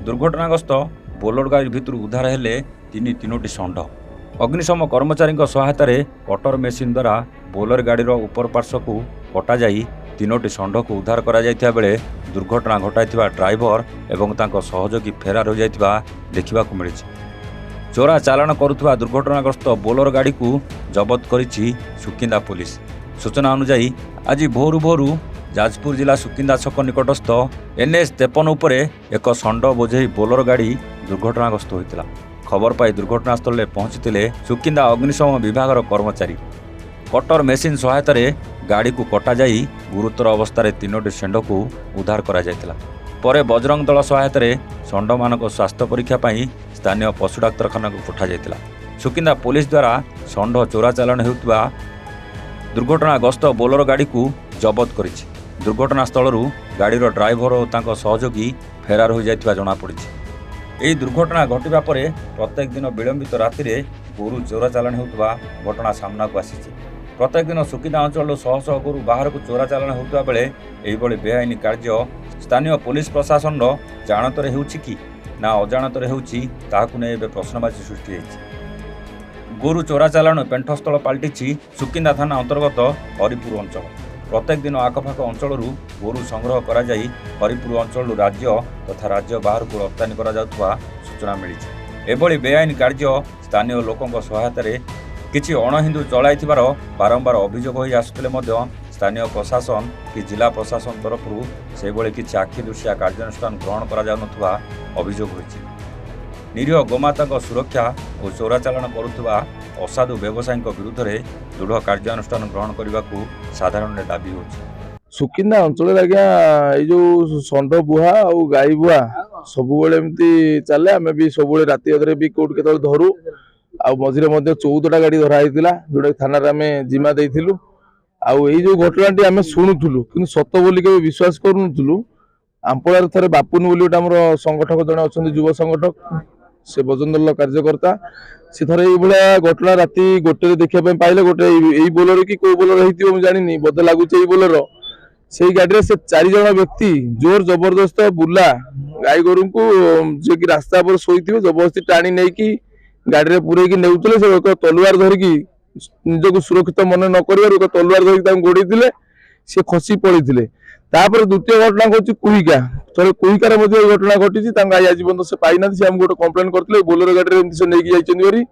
दुर्घटनाग्रस्त बोलेरो गाड़ी भितर उद्धार हेले तीनोटी षंढ। अग्निशम कर्मचारी सहायतार कटर मेसीन द्वारा बोलेरो गाड़ीर उपर पार्श्व को कटा जाई तीनोटी षंढ को उद्धार करा जायथिबा बेले दुर्घटना घटाइथिबा ड्राइवर एवं तांको सहयोगी फेरार हो जायथिबा देखिबाकू मिलिछि। चोरा चालाण करुवा दुर्घटनाग्रस्त बोलेरो गाड़ी को जबत करिछि सुकिंदा पुलिस। सूचना अनुसार आज भोरु भोरु जाजपुर जिला सुकिंदा छक निकटस्थ NH 53 उपरे एक षंढ बोझे बोलेरो गाड़ी दुर्घटनाग्रस्त होता। खबर पाई दुर्घटनास्थल में पहुंचते सुकिंदा अग्निशम विभाग कर्मचारी। कटर मेसीन सहायतार गाड़ी को कटा जाई गुरुतर अवस्था तीनोटी षंढ को उद्धार करा जायतिला। परे बजरंग दल सहायतार षंढ मानक स्वास्थ्य परीक्षा पाई स्थानीय पशु डाक्तरखाना को पठा जायतिला। सुकिंदा पुलिस द्वारा षंढ चोरा चालाण हेउतबा दुर्घटनाग्रस्त बोलेरो गाड़ी को जबत करिछि। दुर्घटना स्थल गाड़ीर ड्राइवर और तांको सहयोगी फेरार हो जायतिबा जणा पड़िछि। एही दुर्घटना घटिबा परे प्रत्येक दिन विलंबित राति रे गोरु चोरा चालाण हेउतबा घटना सामना को आसीछि। प्रत्येक दिन सुकिंदा अंचल शह शह गोरु बाहर को चोरा चालाण हेउतबा बेले एहिभଳି बेआईन कार्य स्थानीय पुलिस प्रशासन जानतरे हेउछि कि ना अजाणतरे हेउछि ताहाकु नै एबे प्रश्नवाची सृष्टि होइछि। गोरु चोरा चालाण पेंठस्थल पलटिछि सुकिंदा थाना अंतर्गत हरिपुर अंचल। प्रत्येक दिन आखपाख अंचल गोरु संग्रह करा जाई हरिपुर अंचल राज्य तथा राज्य बाहर को रप्तानी करा जाउथवा सूचना मिली। एभଳି बेआईन कार्य स्थानीय लोकों सहायतार किछि अणहिंदू चलाइथिबार बारंबार अभियोग होई आसुथिले मध्य स्थानीय प्रशासन कि जिला प्रशासन तरफ से भଳି किछि आखिदृशिया कार्यानुष्ठान ग्रहण करा जाउनथवा अभियोग होइछि। निरीह गोमाता सुरक्षा और चोरा चालाण करुवा असाधु व्यवसायी विरुद्ध में दृढ़ कार्यानुष्ठान ग्रहण करने को साधारण दाबी हो। सुकिंदा अंचल आज्ञा जो षंढ बुहा और गाई बुहा सब एमती चले। आम भी सब राति अधरे भी कौट के धरू आ मझे 14टा गाड़ी धराई जोटा थाना आम जिम्मा देलु। जो घटना आम शुणुलु कि सत बोली के विश्वास करूँ। आंपड़ार थे बापुन बोली गोटे संगठक जड़े अच्छा युव संगठक से बजरंग दल कार्यकर्ता से थरे ये घटना राति 1 देखा पाइले। गोटे यही बोलेरो कि कौ बोलेरो हो जानी बोधे लगुच बोलेरो से गाड़ी से 4 जन व्यक्ति जोर जबरदस्त बुला गाई गोरु को जे कि रास्ता पर शोई जबरदस्ती टाणी नहीं कि गाड़ी में पूरे नेउतले। से एक तलवार धरिकी निजक सुरक्षित मन न कर तलवार धरिकी गोड़े से खसी पड़े। तापर द्वितीय घटना हूँ कुहिका। थोड़े कुहिकार घटना घटी गाई आज पर्यटन से पाई ना। से गोटे कम्प्लेन करते बोलेरो गाड़ी से नहीं जाइए।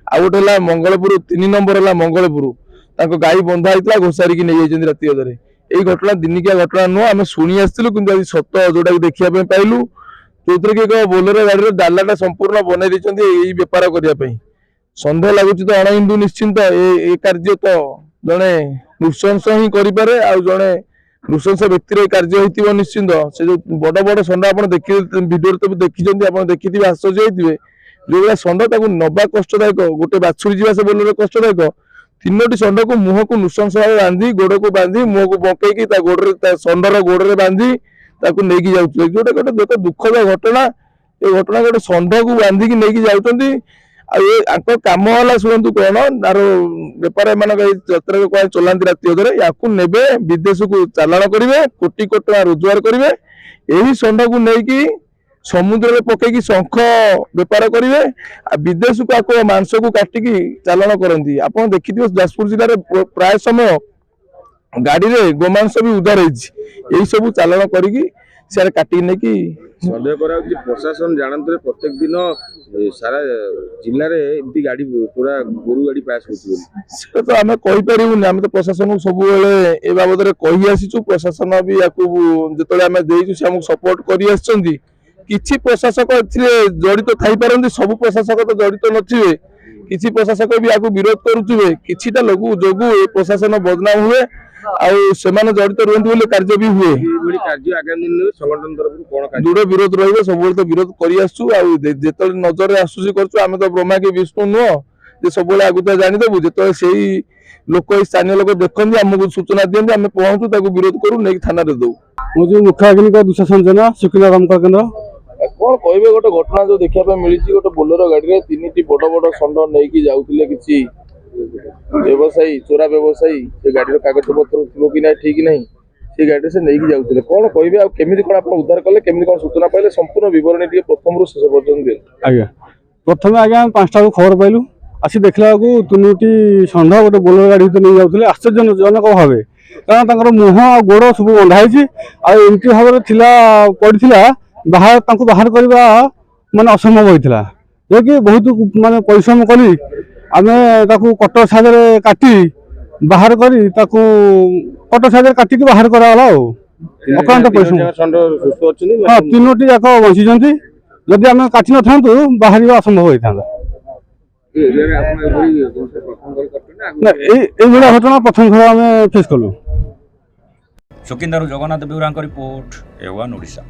आ गोटे मंगलपुर 3 नंबर है मंगलपुर गाई बंधा होता घोषारिकी नहीं जाइए राति अधरे। यही घटना दिनिकिया घटना नुह आम शुणी आसलु कि आज सत जोटा देखा पाइलु जो कि एक बोलेरो गाड़ी डालाटा संपूर्ण बनई यही बेपार करने। सन्देह लगुच तो अणहिंदू निश्चिंत ए कार्य तो जड़े नृशंस ही करे। जड़े नृशंस व्यक्ति कार्य हो निश्चिंत। से जो बड़ बड़ षंढ आप भिडियो तो देखी आप देखिए आश्चर्य होते जो भाई षंढ नवा कष्टदायक। गोटे बाछुरी जीवा से बोलेरो कष्टदायक। 3टी षंढ को मुह को नृशंस भाव बांधी गोड़ को बांधी मुह को बंकई गोड़े षंढर गोड़े बांधी नहीं जाऊे जोटा गोटे दुखद घटना। ये घटना गोटे षंढ को बांधिकी नहीं जाऊँगी। ये कम है शुणु कौन तार बेपार यात्रा चलाती राति अधरे या विदेश को चालाण करेंगे कोटी कोटी टका रोजगार करेंगे। यही षंढ को लेकिन समुद्र में पकईकी शंख बेपार करेंगे विदेश को आपको मांस को काटिकी चालाण करती। आप देखिए जाजपुर जिले में प्राय समय गाड़ी में गोमांस भी उद्धार यही सब चालाण करी सियाड़े काटिकी नहीं सन्देह प्रशासन जानते प्रत्येक दिन सारा जिले में गाड़ी पूरा गोरु गाड़ी पास होता तो आम कहीपरूनी। आम तो प्रशासन को सब ए बाबद कही आसीचु। प्रशासन भी या जो आम देचु सपोर्ट कर किछि प्रशासक जड़ित थी पारती। सब प्रशासक तो जड़ित नथिबे किछि प्रशासक भी आपको विरोध करुवे किछिटा लोग जोगु ए प्रशासन बदनाम हुए से जड़ित रुहति कार्य भी हुए। दृढ़ विरोध रही सब तो विरोध कर नजर आसुम तो ब्रह्मा की विष्णु नुह सब आगुता जानीदेबू जो से लोक स्थानीय लोग देखते आमको सूचना दिखते आम पहुंचू विरोध करूँ नहीं थाना दौ। मुझे मुख्य अग्निक दुष्यंत जेना सुकिंदा दमकल केन्द्र। कौन कहे गोटे घटना जो देखा मिली गोटे बोलेरो गाड़ी में 3टी बड़ बड़ षंढ नहीं जाऊे कि व्यवसायी चोरा व्यवसायी से गाड़ी कागज पत्र थी कि ना ठीक नहीं এই গাড়িটা ସେ ନେଇକି ଯାଉଥିଲେ କ'ଣ କହିବେ ଆଉ କେମିତି କ'ଣ ଆପଣ ଉଦ୍ଧାର କଲେ କେମିତି କ'ଣ ସୂଚନା ପାଇଲେ ସମ୍ପୂର୍ଣ୍ଣ ବିବରଣୀ ଟିକେ ପ୍ରଥମରୁ ଶେଷ ପର୍ଯ୍ୟନ୍ତ ଦିଅନ୍ତୁ। ଆଜ୍ଞା ପ୍ରଥମେ ଆଜ୍ଞା ଆମେ 5ଟା ବେଳକୁ ଖବର ପାଇଲୁ ଆସି ଦେଖିଲା ବେଳକୁ 3ଟି ଷଣ୍ଢ ଗୋଟେ ବୋଲେରୋ ଗାଡ଼ି ଭିତରେ ନେଇ ଯାଉଥିଲେ ଆଶ୍ଚର୍ଯ୍ୟଜନକ ଭାବେ କାରଣ ତାଙ୍କର ମୁହଁ ଆଉ ଗୋଡ଼ ସବୁ ବନ୍ଧା ହେଇଛି ଆଉ ଏମିତି ଭାବରେ ଥିଲା ପଡ଼ିଥିଲା ତାଙ୍କୁ ବାହାର କରିବା ମାନେ ଅସମ୍ଭବ ହୋଇଥିଲା ଯେକି ବହୁତ ମାନେ ପରିଶ୍ରମ କରି ଆମେ ତାକୁ କଟର ସାହାଯ୍ୟରେ କାଟି ବାହାର କରି ତାକୁ କଟର ସାହାଯ୍ୟରେ କାଟିକି ବାହାର କରାଗଲା ଆଉ ଅକ୍ଳାନ୍ତ ପରିଶ୍ରମ। ହଁ 3ଟି ଯାକ ବଞ୍ଚିଛନ୍ତି ଯଦି ଆମେ କାଟି ନଥାନ୍ତୁ ବାହାରିବା ଅସମ୍ଭବ ହୋଇଥାନ୍ତା। ନା ଏଇଭଳିଆ ଘଟଣା ପ୍ରଥମ ଥର ଆମେ ଫେସ୍ କଲୁ। ସୁକିନ୍ଦାରୁ ଜଗନ୍ନାଥ ବେହୁରାଙ୍କ ରିପୋର୍ଟ A1 ଓଡ଼ିଶା।